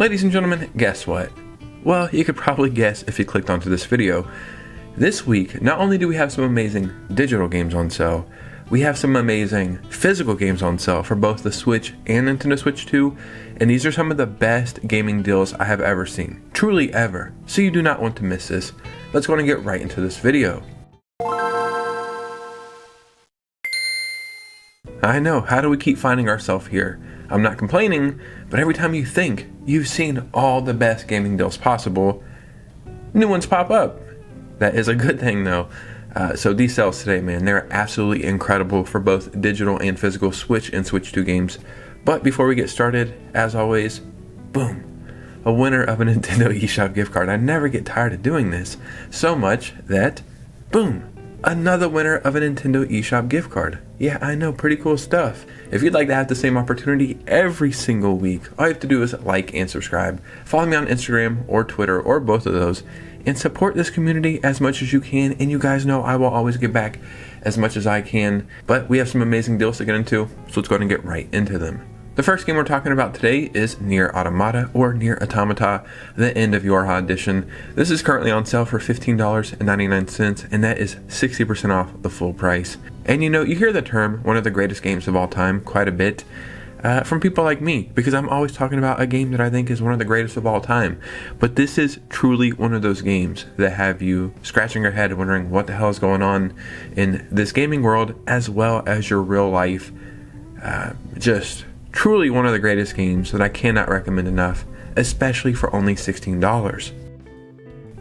Ladies and gentlemen, guess what? Well, you could probably guess if you clicked onto this video. This week, not only do we have some amazing digital games on sale, we have some amazing physical games on sale for both the Switch and Nintendo Switch 2, and these are some of the best gaming deals I have ever seen. Truly ever. So you do not want to miss this. Let's go and get right into this video. I know, how do we keep finding ourselves here? I'm not complaining, but every time you think you've seen all the best gaming deals possible, new ones pop up. That is a good thing though. So these sales today, man, they're absolutely incredible for both digital and physical Switch and Switch 2 games. But before we get started, as always, boom, a winner of a Nintendo eShop gift card. I never get tired of doing this, so much that, boom, another winner of a Nintendo eShop gift card. Yeah, I know, pretty cool stuff. If you'd like to have the same opportunity every single week, all you have to do is like and subscribe. Follow me on Instagram or Twitter or both of those, and support this community as much as you can. And you guys know I will always get back as much as I can. But we have some amazing deals to get into, so let's go ahead and get right into them. The first game we're talking about today is NIER Automata, or NIER Automata, the End of Yorha edition. This is currently on sale for $15.99, and that is 60% off the full price. And you know, you hear the term, one of the greatest games of all time, quite a bit, from people like me, because I'm always talking about a game that I think is one of the greatest of all time. But this is truly one of those games that have you scratching your head wondering what the hell is going on in this gaming world, as well as your real life. Just truly one of the greatest games that I cannot recommend enough, especially for only $16.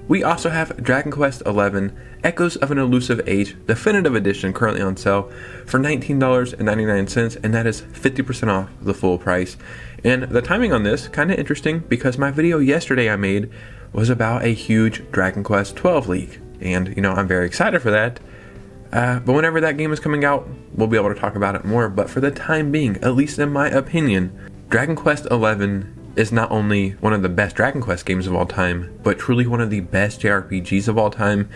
We also have Dragon Quest XI Echoes of an Elusive Age Definitive Edition currently on sale for $19.99, and that is 50% off the full price. And the timing on this, kind of interesting, because my video yesterday I made was about a huge Dragon Quest XII leak, and you know, I'm very excited for that. But whenever that game is coming out, we'll be able to talk about it more. But for the time being, at least in my opinion, Dragon Quest XI is not only one of the best Dragon Quest games of all time, but truly one of the best JRPGs of all time.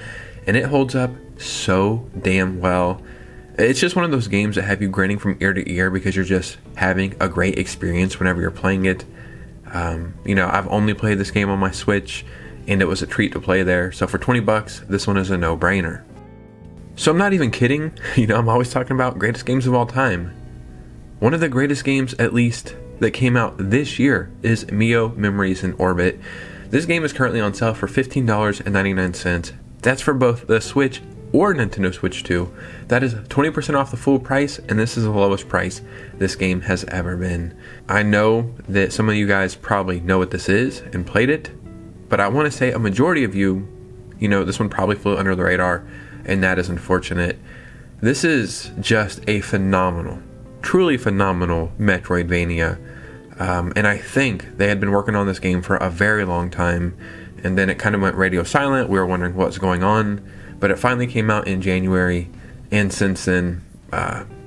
And it holds up so damn well. It's just one of those games that have you grinning from ear to ear because you're just having a great experience whenever you're playing it. You know, I've only played this game on my Switch, and it was a treat to play there. So for 20 bucks, this one is a no-brainer. So I'm not even kidding, you know, I'm always talking about greatest games of all time. One of the greatest games, at least, that came out this year is Mio Memories in Orbit. This game is currently on sale for $15.99. That's for both the Switch or Nintendo Switch 2. That is 20% off the full price, and this is the lowest price this game has ever been. I know that some of you guys probably know what this is and played it, but I want to say a majority of you, you know, this one probably flew under the radar, and that is unfortunate. This is just a phenomenal, truly phenomenal Metroidvania. And I think they had been working on this game for a very long time, and then it kind of went radio silent. We were wondering what's going on, but it finally came out in January, and since then,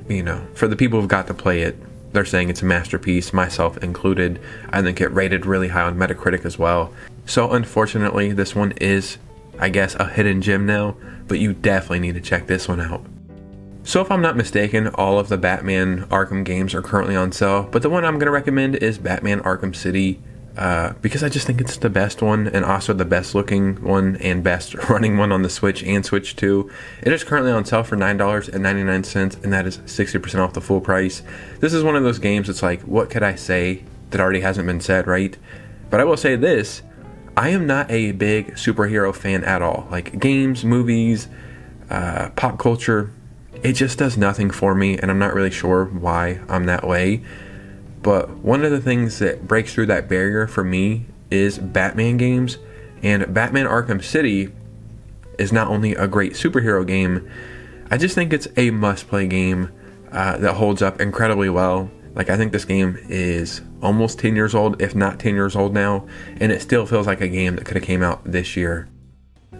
you know, for the people who've got to play it, they're saying it's a masterpiece, myself included. I think it rated really high on Metacritic as well. So unfortunately, this one is, I guess, a hidden gem now, but you definitely need to check this one out. So if I'm not mistaken, all of the Batman Arkham games are currently on sale, but the one I'm going to recommend is Batman Arkham City, because I just think it's the best one, and also the best looking one and best running one on the Switch and Switch 2. It is currently on sale for $9.99, and that is 60% off the full price. This is one of those games that's like, what could I say that already hasn't been said, right? But I will say this, I am not a big superhero fan at all. Like games, movies, pop culture, it just does nothing for me, and I'm not really sure why I'm that way. But one of the things that breaks through that barrier for me is Batman games, and Batman Arkham City is not only a great superhero game, I just think it's a must-play game that holds up incredibly well. Like, I think this game is almost 10 years old, if not 10 years old now, and it still feels like a game that could have came out this year.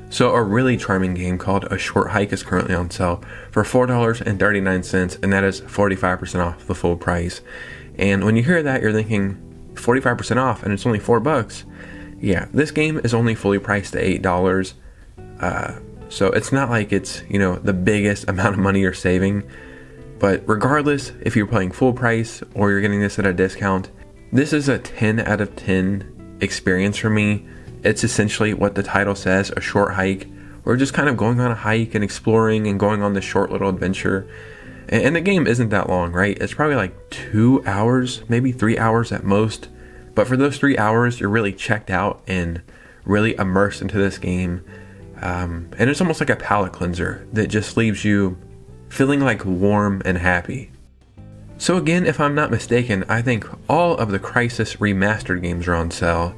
So a really charming game called A Short Hike is currently on sale for $4.39, and that is 45% off the full price. And when you hear that, you're thinking 45% off and it's only $4. Yeah, this game is only fully priced at $8. So it's not like it's, you know, the biggest amount of money you're saving. But regardless, if you're playing full price or you're getting this at a discount, this is a 10 out of 10 experience for me. It's essentially what the title says, a short hike, or just kind of going on a hike and exploring and going on this short little adventure. And the game isn't that long, right? It's probably like 2 hours, maybe 3 hours at most. But for those 3 hours, you're really checked out and really immersed into this game. And it's almost like a palate cleanser that just leaves you feeling like warm and happy. So again, if I'm not mistaken, I think all of the CRYSIS remastered games are on sale.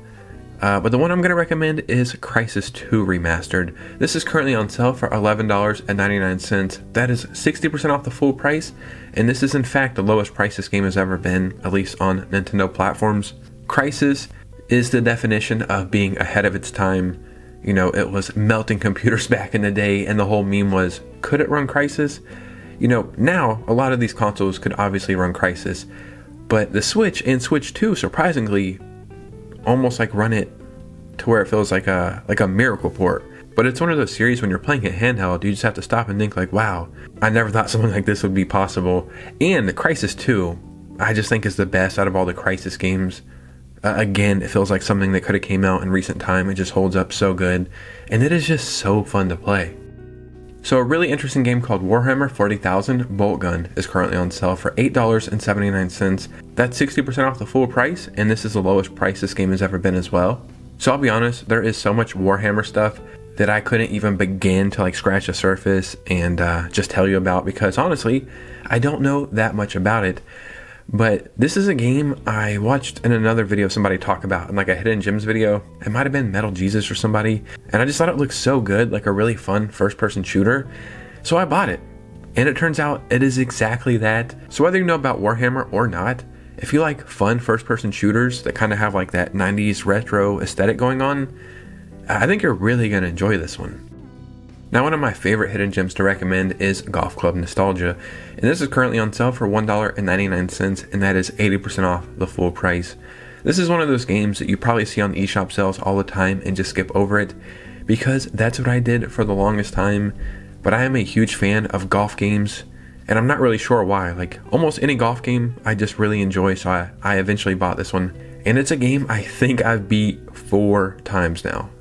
But the one I'm going to recommend is CRYSIS 2 Remastered. This is currently on sale for $11.99. That is 60% off the full price, and this is in fact the lowest price this game has ever been, at least on Nintendo platforms. CRYSIS is the definition of being ahead of its time. You know, it was melting computers back in the day, and the whole meme was, could it run CRYSIS? You know, now a lot of these consoles could obviously run CRYSIS, but the Switch and Switch 2, surprisingly, almost like run it to where it feels like a miracle port. But it's one of those series when you're playing it handheld, you just have to stop and think like, wow, I never thought something like this would be possible. And the CRYSIS 2, I just think is the best out of all the CRYSIS games. Again, it feels like something that could have came out in recent time. It just holds up so good, and it is just so fun to play. So a really interesting game called Warhammer 40,000 BOLTGUN is currently on sale for $8.79. That's 60% off the full price, and this is the lowest price this game has ever been as well. So I'll be honest, there is so much Warhammer stuff that I couldn't even begin to like scratch the surface and just tell you about, because honestly, I don't know that much about it. But this is a game I watched in another video somebody talk about, in like a Hidden Gems video. It might have been Metal Jesus or somebody, and I just thought it looked so good, like a really fun first-person shooter. So I bought it, and it turns out it is exactly that. So whether you know about Warhammer or not, if you like fun first-person shooters that kind of have like that 90s retro aesthetic going on, I think you're really going to enjoy this one. Now, one of my favorite hidden gems to recommend is Golf Club Nostalgia, and this is currently on sale for $1.99, and that is 80% off the full price. This is one of those games that you probably see on the eShop sales all the time and just skip over it, because that's what I did for the longest time. But I am a huge fan of golf games, and I'm not really sure why. Like almost any golf game I just really enjoy, so I eventually bought this one. And it's a game I think I've beat 4 times now,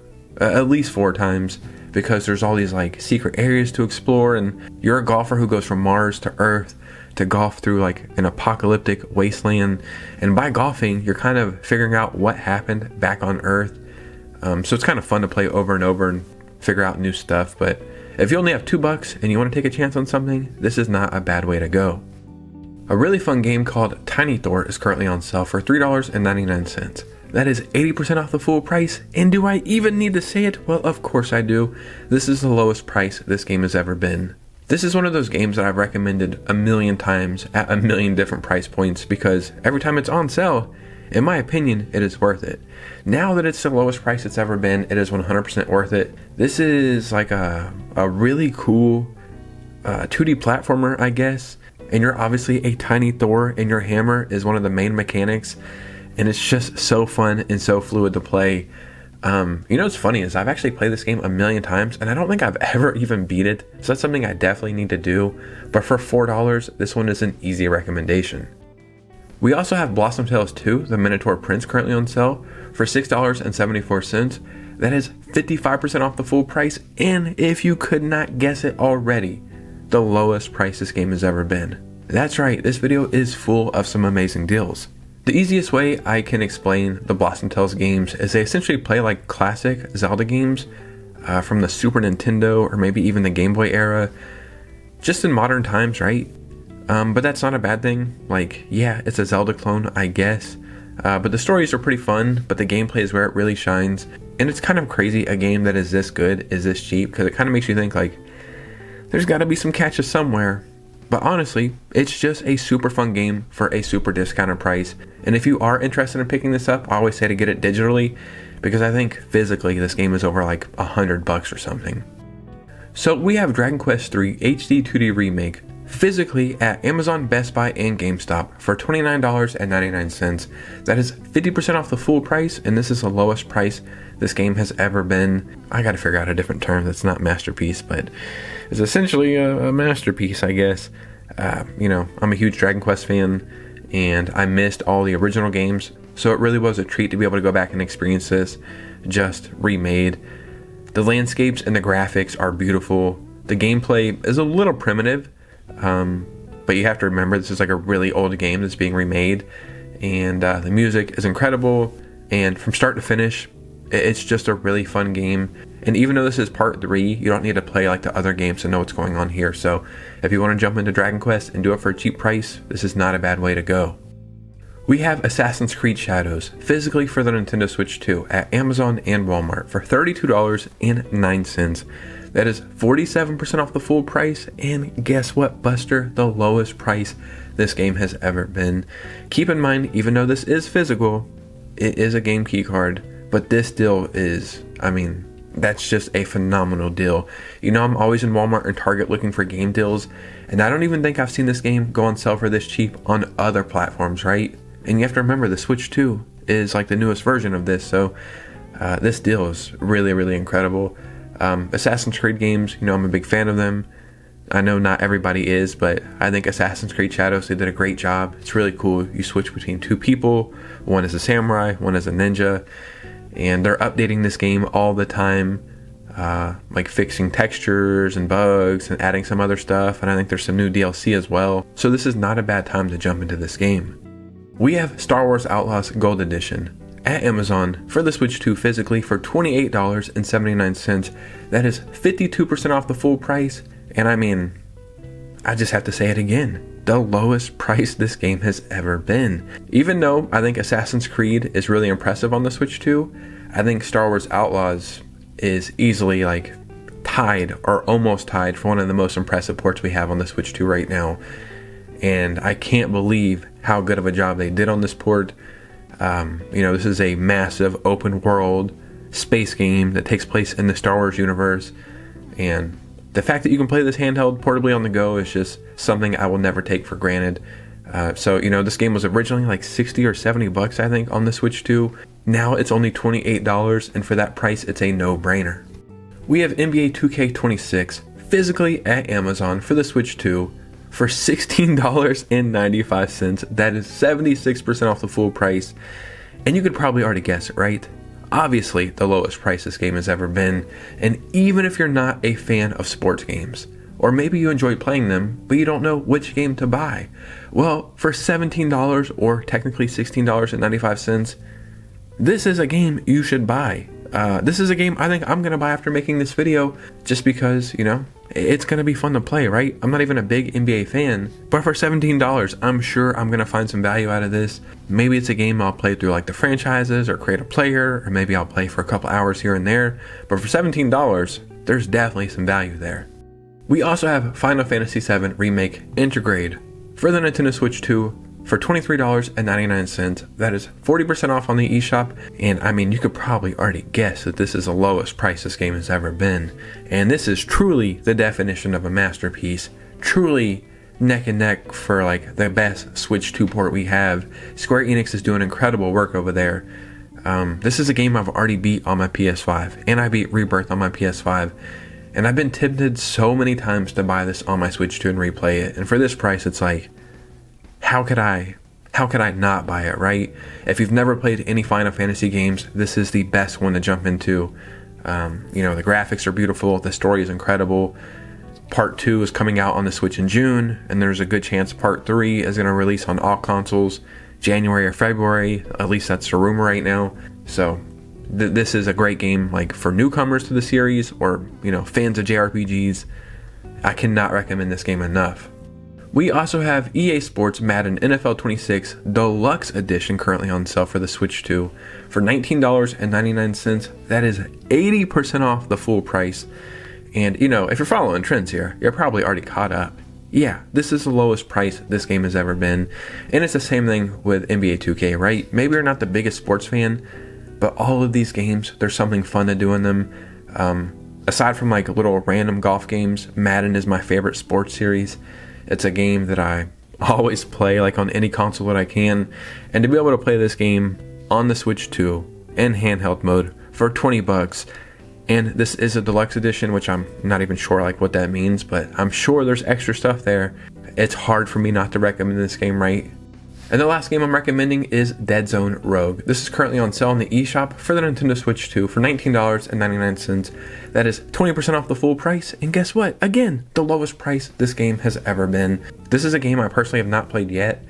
at least 4 times. Because there's all these like secret areas to explore, and you're a golfer who goes from Mars to Earth to golf through like an apocalyptic wasteland, and by golfing you're kind of figuring out what happened back on Earth. So it's kind of fun to play over and over and figure out new stuff. But if you only have $2 and you want to take a chance on something, this is not a bad way to go. A really fun game called Tiny THOR is currently on sale for $3.99. That is 80% off the full price, and do I even need to say it? Well, of course I do. This is the lowest price this game has ever been. This is one of those games that I've recommended a million times at a million different price points, because every time it's on sale, in my opinion, it is worth it. Now that it's the lowest price it's ever been, it is 100% worth it. This is like a really cool 2D platformer, I guess, and you're obviously a tiny Thor, and your hammer is one of the main mechanics. And it's just so fun and so fluid to play. You know what's funny is I've actually played this game a million times, and I don't think I've ever even beat it. So that's something I definitely need to do. But for $4, this one is an easy recommendation. We also have Blossom Tales 2, The Minotaur Prince, currently on sale for $6.74. That is 55% off the full price. And if you could not guess it already, the lowest price this game has ever been. That's right, this video is full of some amazing deals. The easiest way I can explain the Blossom Tales games is they essentially play like classic Zelda games from the Super Nintendo or maybe even the Game Boy era, just in modern times, right? But that's not a bad thing. Like, yeah, it's a Zelda clone, I guess, but the stories are pretty fun, but the gameplay is where it really shines. And it's kind of crazy a game that is this good is this cheap, because it kind of makes you think like, there's got to be some catches somewhere. But honestly, it's just a super fun game for a super discounted price. And if you are interested in picking this up, I always say to get it digitally, because I think physically this game is over like $100 or something. So we have Dragon Quest III HD 2D Remake physically at Amazon, Best Buy, and GameStop for $29.99. That is 50% off the full price, and this is the lowest price this game has ever been. I gotta figure out a different term that's not masterpiece, but it's essentially a masterpiece, I guess. You know, I'm a huge Dragon Quest fan, and I missed all the original games, so it really was a treat to be able to go back and experience this just remade. The landscapes and the graphics are beautiful. The gameplay is a little primitive, but you have to remember this is like a really old game that's being remade, and the music is incredible, and from start to finish it's just a really fun game. And even though this is part 3, you don't need to play like the other games to know what's going on here. So if you want to jump into Dragon Quest and do it for a cheap price, this is not a bad way to go. We have Assassin's Creed Shadows physically for the Nintendo Switch 2 at Amazon and Walmart for $32.09. That is 47% off the full price, and guess what, Buster? The lowest price this game has ever been. Keep in mind, even though this is physical, it is a game key card, but this deal is, I mean, that's just a phenomenal deal. You know, I'm always in Walmart and Target looking for game deals, and I don't even think I've seen this game go on sale for this cheap on other platforms, right? And you have to remember the Switch 2 is like the newest version of this, so this deal is really, really incredible. Assassin's Creed games, you know, I'm a big fan of them. I know not everybody is, but I think Assassin's Creed Shadows, they did a great job. It's really cool. You switch between 2 people. One is a samurai, one is a ninja. And they're updating this game all the time, like fixing textures and bugs and adding some other stuff. And I think there's some new DLC as well. So this is not a bad time to jump into this game. We have Star Wars Outlaws Gold Edition at Amazon for the Switch 2 physically for $28.79. That is 52% off the full price. And I mean, I just have to say it again. The lowest price this game has ever been. Even though I think Assassin's Creed is really impressive on the Switch 2, I think Star Wars Outlaws is easily like tied or almost tied for one of the most impressive ports we have on the Switch 2 right now. And I can't believe how good of a job they did on this port. You know, this is a massive open world space game that takes place in the Star Wars universe, and the fact that you can play this handheld portably on the go is just something I will never take for granted. So, you know, this game was originally like 60 or 70 bucks, I think, on the Switch 2. Now it's only $28, and for that price, it's a no-brainer. We have NBA 2K26 physically at Amazon for the Switch 2 for $16.95. That is 76% off the full price. And you could probably already guess it, right? Obviously, the lowest price this game has ever been. And even if you're not a fan of sports games, or maybe you enjoy playing them, but you don't know which game to buy, well, for $17 or technically $16.95, this is a game you should buy. This is a game I think I'm going to buy after making this video, just because, you know, it's going to be fun to play, right? I'm not even a big NBA fan, but for $17, I'm sure I'm going to find some value out of this. Maybe it's a game I'll play through like the franchises or create a player, or maybe I'll play for a couple hours here and there. But for $17, there's definitely some value there. We also have Final Fantasy VII Remake Intergrade for the Nintendo Switch 2 for $23.99. That is 40% off on the eShop, and I mean, you could probably already guess that this is the lowest price this game has ever been. And this is truly the definition of a masterpiece, truly neck and neck for like the best Switch 2 port we have. Square Enix is doing incredible work over there. This is a game I've already beat on my PS5, and I beat Rebirth on my PS5. And I've been tempted so many times to buy this on my Switch 2 and replay it. And for this price, it's like, how could I not buy it, right? If you've never played any Final Fantasy games, this is the best one to jump into. You know, the graphics are beautiful, the story is incredible. Part 2 is coming out on the Switch in June, and there's a good chance Part 3 is going to release on all consoles January or February. At least that's the rumor right now. So this is a great game, like for newcomers to the series, or, you know, fans of JRPGs. I cannot recommend this game enough. We also have EA Sports Madden NFL 26 Deluxe Edition currently on sale for the Switch 2 for $19.99. That is 80% off the full price. And, you know, if you're following trends here, you're probably already caught up. Yeah, this is the lowest price this game has ever been. And it's the same thing with NBA 2K, right? Maybe you're not the biggest sports fan, but all of these games, there's something fun to do in them. Aside from like little random golf games, Madden is my favorite sports series. It's a game that I always play like on any console that I can. And to be able to play this game on the Switch 2 in handheld mode for 20 bucks. And this is a deluxe edition, which I'm not even sure like what that means, but I'm sure there's extra stuff there. It's hard for me not to recommend this game, right? And the last game I'm recommending is DEADZONE Rogue. This is currently on sale in the eShop for the Nintendo Switch 2 for $19.99. That is 20% off the full price, and guess what? Again, the lowest price this game has ever been. This is a game I personally have not played yet,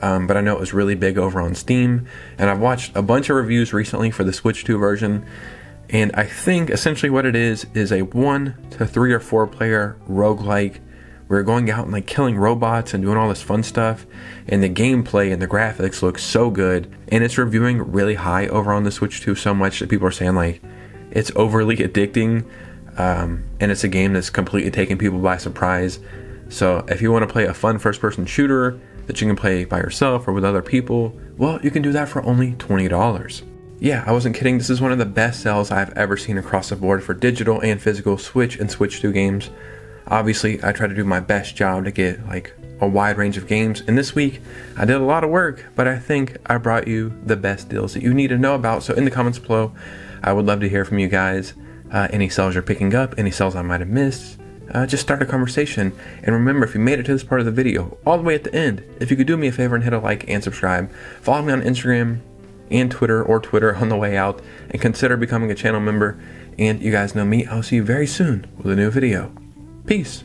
but I know it was really big over on Steam, and I've watched a bunch of reviews recently for the Switch 2 version, and I think essentially what it is a 1 to 3 or 4 player roguelike. We're going out and like killing robots and doing all this fun stuff, and the gameplay and the graphics look so good, and it's reviewing really high over on the Switch 2 so much that people are saying like it's overly addicting, and it's a game that's completely taking people by surprise. So if you want to play a fun first-person shooter that you can play by yourself or with other people, well, you can do that for only $20. Yeah, I wasn't kidding. This is one of the best sales I've ever seen across the board for digital and physical Switch and Switch 2 games. Obviously, I try to do my best job to get like a wide range of games, and this week I did a lot of work, but I think I brought you the best deals that you need to know about. So in the comments below, I would love to hear from you guys. Any sales you're picking up, any sales I might have missed, just start a conversation. And remember, if you made it to this part of the video all the way at the end, if you could do me a favor and hit a like and subscribe, follow me on Instagram and Twitter on the way out, and consider becoming a channel member. And you guys know me, I'll see you very soon with a new video. Peace.